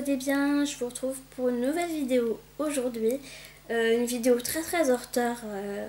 allez bien, je vous retrouve pour une nouvelle vidéo aujourd'hui. Une vidéo très en retard,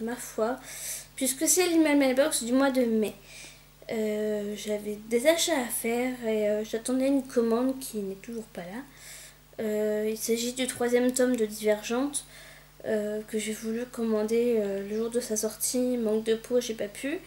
ma foi, puisque c'est l'email mailbox du mois de mai. J'avais des achats à faire et j'attendais une commande qui n'est toujours pas là. Il s'agit du troisième tome de Divergente que j'ai voulu commander le jour de sa sortie. Manque de peau, j'ai pas pu.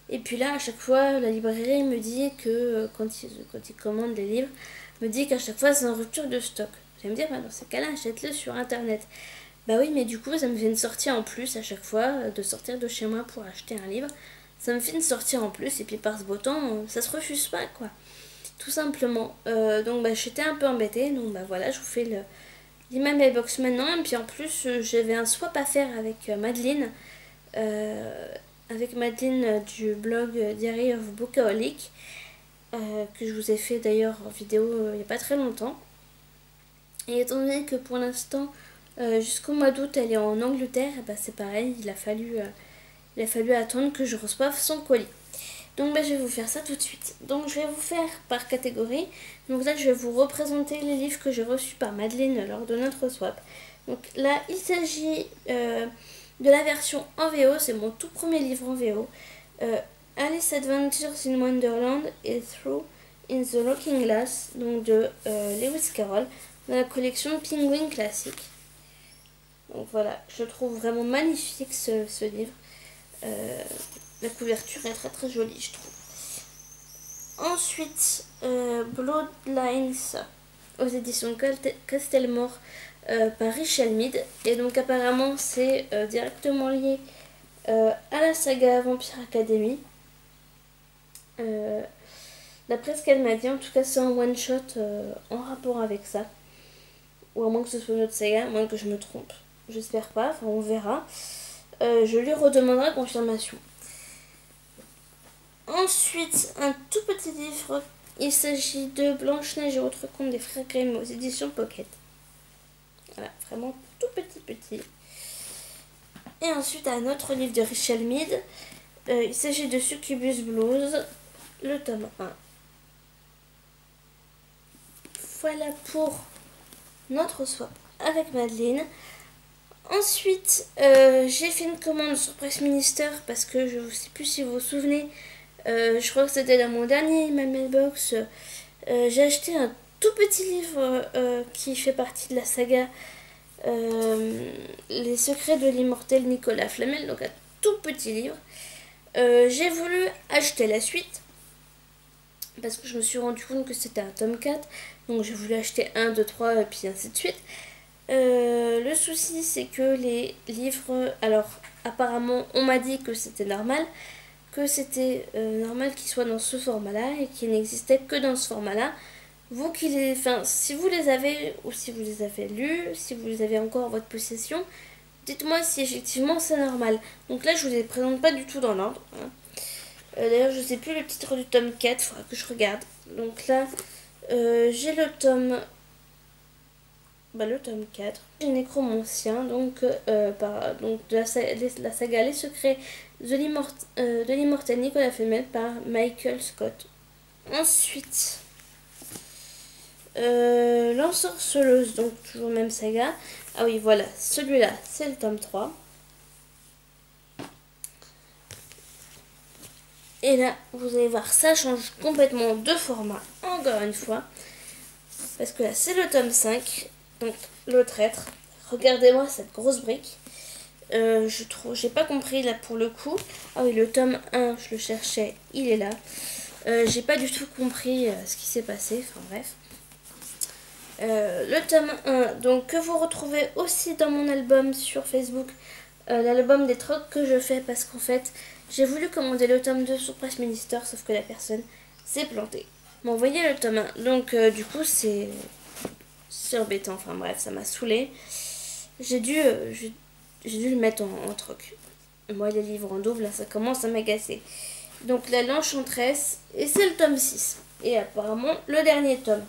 Et puis là, à chaque fois, la librairie me dit que quand ils commandent les livres, me dit qu'à chaque fois c'est en rupture de stock. Vous allez me dire, bah, dans ces cas-là, achète-le sur internet. Bah oui, mais du coup, ça me fait une sortie en plus à chaque fois de sortir de chez moi pour acheter un livre. Ça me fait une sortie en plus, et puis par ce beau temps, ça se refuse pas, quoi. Tout simplement. Donc bah, j'étais un peu embêtée, donc bah voilà, je vous fais l'email mailbox maintenant. Et puis en plus, j'avais un swap à faire avec Madeleine. Avec Madeleine du blog Diary of Bookaholic. Que je vous ai fait d'ailleurs en vidéo il n'y a pas très longtemps. Et étant donné que pour l'instant, jusqu'au mois d'août, elle est en Angleterre, et bah c'est pareil, il a fallu attendre que je reçoive son colis. Donc bah, je vais vous faire ça tout de suite. Donc je vais vous faire par catégorie. Donc là, je vais vous représenter les livres que j'ai reçus par Madeleine lors de notre swap. Donc là, il s'agit de la version en VO, c'est mon tout premier livre en VO. Alice Adventures in Wonderland et Through in the Looking Glass, donc de Lewis Carroll, dans la collection Penguin Classic. Donc voilà, je trouve vraiment magnifique ce livre. La couverture est très jolie, je trouve. Ensuite, Bloodlines aux éditions Castelmore par Richel Mead. Et donc apparemment c'est directement lié à la saga Vampire Academy. D'après ce qu'elle m'a dit, en tout cas c'est un one shot en rapport avec ça, ou à moins que ce soit une autre saga, à moins que je me trompe, j'espère pas, enfin on verra. Je lui redemanderai confirmation. Ensuite, un tout petit livre, il s'agit de Blanche-Neige et autres contes des frères Grimm aux éditions Pocket. Voilà, vraiment tout petit. Et ensuite un autre livre de Richel Mead, il s'agit de Succubus Blues, le tome 1. Voilà pour notre swap avec Madeleine. Ensuite, j'ai fait une commande sur Press Minister parce que je ne sais plus si vous vous souvenez, je crois que c'était dans mon dernier mailbox. J'ai acheté un tout petit livre qui fait partie de la saga Les secrets de l'immortel Nicolas Flamel, donc un tout petit livre. J'ai voulu acheter la suite parce que je me suis rendu compte que c'était un tome 4, donc j'ai voulu acheter 1, 2, 3 et puis ainsi de suite. Le souci c'est que les livres, alors apparemment on m'a dit que c'était normal qu'ils soient dans ce format là et qu'ils n'existaient que dans ce format là. Vous qui les, enfin, si vous les avez ou si vous les avez lus, si vous les avez encore en votre possession, dites-moi si effectivement c'est normal. Donc là je vous les présente pas du tout dans l'ordre, hein. D'ailleurs je sais plus le titre du tome 4, il faudra que je regarde. Donc là j'ai le tome 4, j'ai Nécromancien, donc de la saga Les Secrets de l'immortel Nicolas Flamel par Michael Scott. Ensuite, L'Ensorceleuse, donc toujours même saga. Ah oui, voilà, celui-là, c'est le tome 3. Et là, vous allez voir, ça change complètement de format, encore une fois. Parce que là, c'est le tome 5. Donc, le traître. Regardez-moi cette grosse brique. J'ai pas compris là pour le coup. Ah oui, le tome 1, je le cherchais, il est là. J'ai pas du tout compris ce qui s'est passé. Enfin bref. Le tome 1, donc que vous retrouvez aussi dans mon album sur Facebook. L'album des trocs que je fais parce qu'en fait, j'ai voulu commander le tome 2 sur Press Minister, sauf que la personne s'est plantée. M'a envoyé le tome 1. Donc du coup, c'est embêtant. Enfin bref, ça m'a saoulé. J'ai dû le mettre en troc. Moi, les livres en double, là, ça commence à m'agacer. Donc là, l'Enchantresse, et c'est le tome 6. Et apparemment, le dernier tome.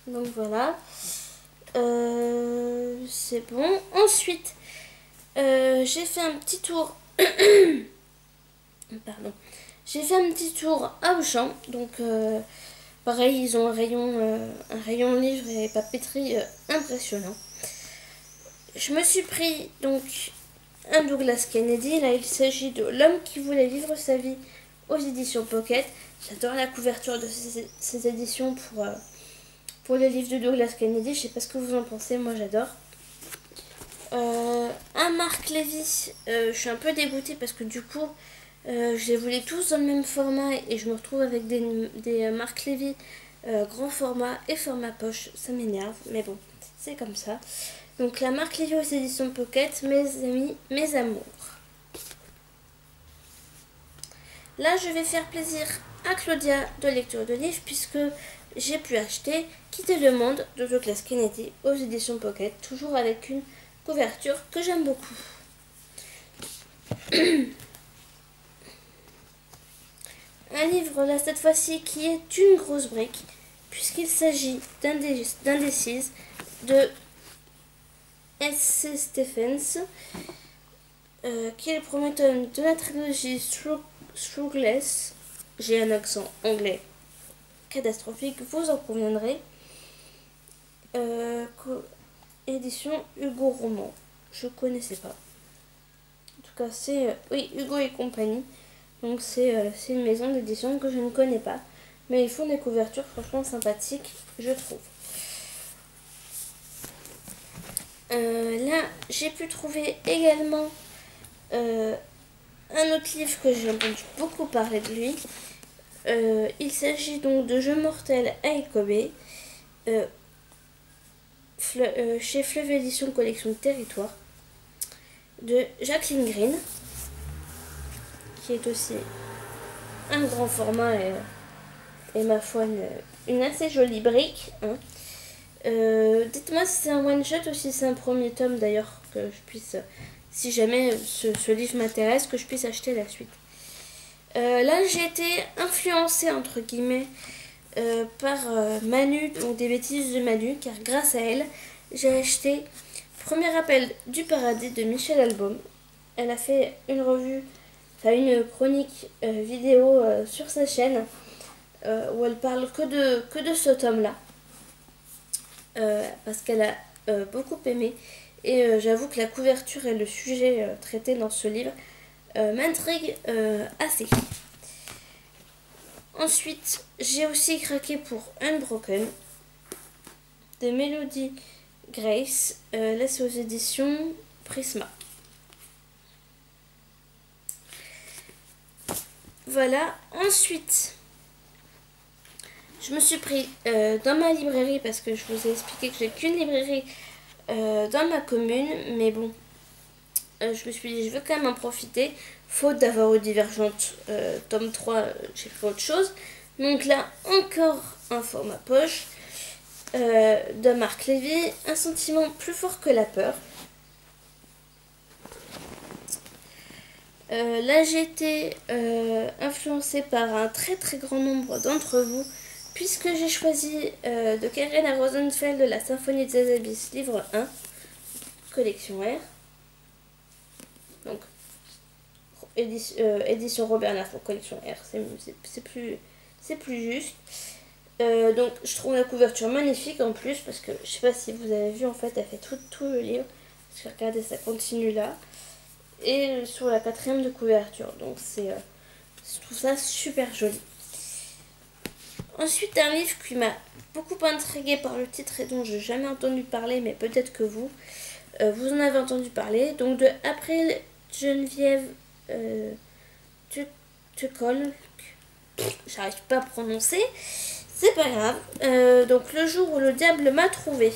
Donc voilà. C'est bon. Ensuite, j'ai fait un petit tour. Pardon. J'ai fait un petit tour à Auchan. Donc Pareil, ils ont un rayon livre et papeterie impressionnant. Je me suis pris donc un Douglas Kennedy. Là, il s'agit de L'homme qui voulait vivre sa vie aux éditions Pocket. J'adore la couverture de ces éditions pour les livres de Douglas Kennedy. Je sais pas ce que vous en pensez, moi j'adore. Un Marc Levy, je suis un peu dégoûtée parce que du coup, je les voulais tous dans le même format et je me retrouve avec des Marc Levy grand format et format poche. Ça m'énerve, mais bon, c'est comme ça. Donc la Marc Levy aux éditions Pocket, mes amis, mes amours. Là, je vais faire plaisir à Claudia de lecture de livres puisque j'ai pu acheter Quitter le monde de Douglas Kennedy aux éditions Pocket, toujours avec une couverture que j'aime beaucoup. Un livre là cette fois-ci qui est une grosse brique puisqu'il s'agit d'Indécise de S.C. Stephens, qui est le premier tome de la trilogie Throughless. J'ai un accent anglais catastrophique, vous en conviendrez. Édition Hugo Roman. Je connaissais pas. En tout cas, c'est oui, Hugo et compagnie. Donc c'est une maison d'édition que je ne connais pas. Mais ils font des couvertures franchement sympathiques, je trouve. Là, j'ai pu trouver également un autre livre que j'ai entendu beaucoup parler de lui. Il s'agit donc de Jeux mortels à Ikobe, chez Fleuve Édition Collection Territoire, de Jacqueline Green, qui est aussi un grand format et ma foi une assez jolie brique. Hein. Dites-moi si c'est un one-shot ou si c'est un premier tome d'ailleurs, que je puisse, si jamais ce livre m'intéresse, que je puisse acheter la suite. Là j'ai été influencée entre guillemets par Manu, donc des bêtises de Manu, car grâce à elle j'ai acheté Premier appel du paradis de Michel Albom. Elle a fait une revue, enfin une chronique vidéo sur sa chaîne où elle parle que de ce tome là. Parce qu'elle a beaucoup aimé et j'avoue que la couverture et le sujet traité dans ce livre m'intriguent assez. Ensuite, j'ai aussi craqué pour Unbroken de Melody Grace, là c'est aux éditions Prisma. Voilà, ensuite je me suis pris dans ma librairie, parce que je vous ai expliqué que j'ai qu'une librairie dans ma commune, mais bon, je me suis dit je veux quand même en profiter, faute d'avoir eu Divergente tome 3, j'ai fait autre chose. Donc là, encore un format poche de Marc Levy, Un sentiment plus fort que la peur. Là, j'ai été influencée par un très très grand nombre d'entre vous, puisque j'ai choisi de Karen Rosenfeld de La Symphonie des Abysses, livre 1, collection R. Donc, édition Robert Laffont, collection R, c'est plus juste. Donc, je trouve la couverture magnifique en plus, parce que je sais pas si vous avez vu, en fait, elle fait tout le livre. Parce que regardez, ça continue là. Et sur la 4e de couverture. Donc, je trouve ça super joli. Ensuite, un livre qui m'a beaucoup intriguée par le titre et dont je n'ai jamais entendu parler, mais peut-être que vous en avez entendu parler. Donc, de April Geneviève Tuchol. J'arrive pas à prononcer. C'est pas grave. Donc, Le jour où le diable m'a trouvé.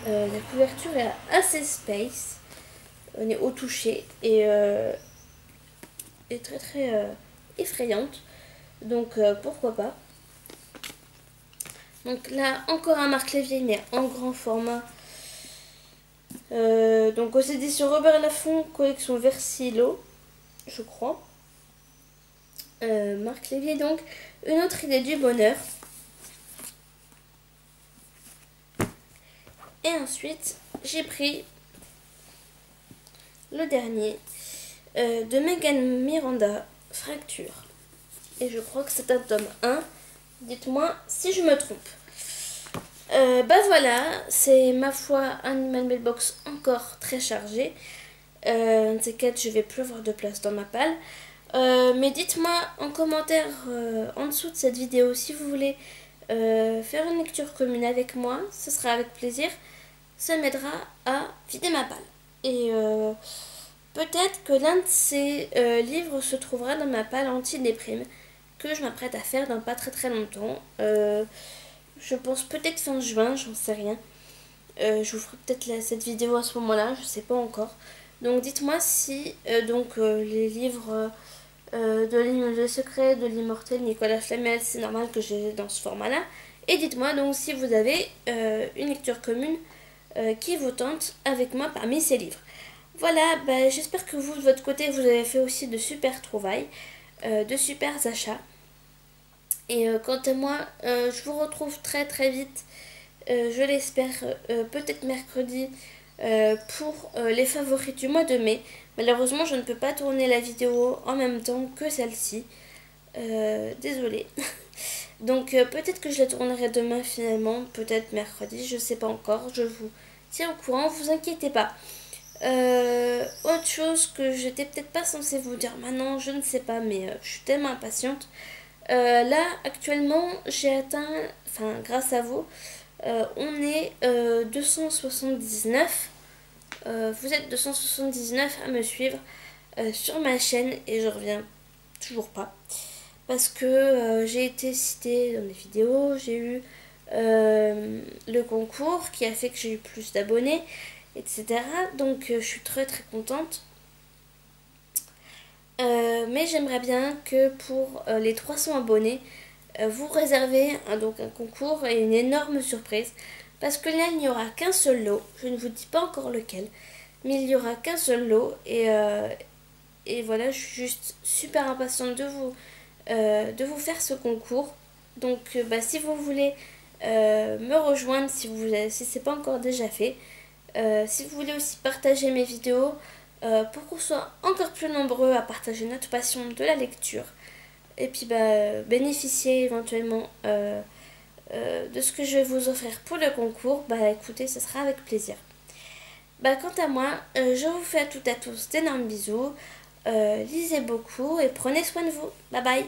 La couverture est assez space. On est au toucher et très très effrayante. Donc pourquoi pas. Donc là, encore un Marc Levy, mais en grand format. Donc aux éditions Robert Laffont, collection Versilo, je crois. Marc Levy, donc, Une autre idée du bonheur. Et ensuite, j'ai pris le dernier de Megan Miranda, Fracture. et je crois que c'est un tome 1. Dites-moi si je me trompe. Bah voilà, c'est ma foi Animal Mailbox encore très chargé. De ces quatre, je vais plus avoir de place dans ma palle. Mais dites-moi en commentaire en dessous de cette vidéo si vous voulez faire une lecture commune avec moi. Ce sera avec plaisir. Ça m'aidera à vider ma palle. Et peut-être que l'un de ces livres se trouvera dans ma palle anti-déprime que je m'apprête à faire dans pas très très longtemps. Je pense peut-être fin juin, j'en sais rien. Je vous ferai peut-être cette vidéo à ce moment-là, je sais pas encore. Donc dites-moi si les livres de l'île de secret de l'immortel Nicolas Flamel, c'est normal que j'ai dans ce format-là. Et dites-moi donc si vous avez une lecture commune qui vous tente avec moi parmi ces livres. Voilà, bah, j'espère que vous, de votre côté, vous avez fait aussi de super trouvailles, de super achats. Et quant à moi, je vous retrouve très très vite, je l'espère, peut-être mercredi, pour les favoris du mois de mai. Malheureusement, je ne peux pas tourner la vidéo en même temps que celle-ci. Désolée. Donc peut-être que je la tournerai demain finalement, peut-être mercredi, je sais pas encore. Je vous tiens au courant, vous inquiétez pas. Autre chose que j'étais peut-être pas censée vous dire maintenant, je ne sais pas, mais je suis tellement impatiente. Là, actuellement, j'ai atteint, enfin, grâce à vous, on est 279. Vous êtes 279 à me suivre sur ma chaîne et je reviens toujours pas. Parce que j'ai été citée dans des vidéos, j'ai eu le concours qui a fait que j'ai eu plus d'abonnés, etc. Donc je suis très très contente. Mais j'aimerais bien que pour les 300 abonnés, vous réservez donc un concours et une énorme surprise. Parce que là, il n'y aura qu'un seul lot. Je ne vous dis pas encore lequel. Mais il n'y aura qu'un seul lot. Et voilà, je suis juste super impatiente de vous faire ce concours. Donc, bah, si vous voulez me rejoindre, si c'est pas encore déjà fait, si vous voulez aussi partager mes vidéos, pour qu'on soit encore plus nombreux à partager notre passion de la lecture, et puis bah, bénéficier éventuellement de ce que je vais vous offrir pour le concours, bah écoutez, ce sera avec plaisir. Bah quant à moi, je vous fais à toutes et à tous d'énormes bisous, lisez beaucoup et prenez soin de vous. Bye bye.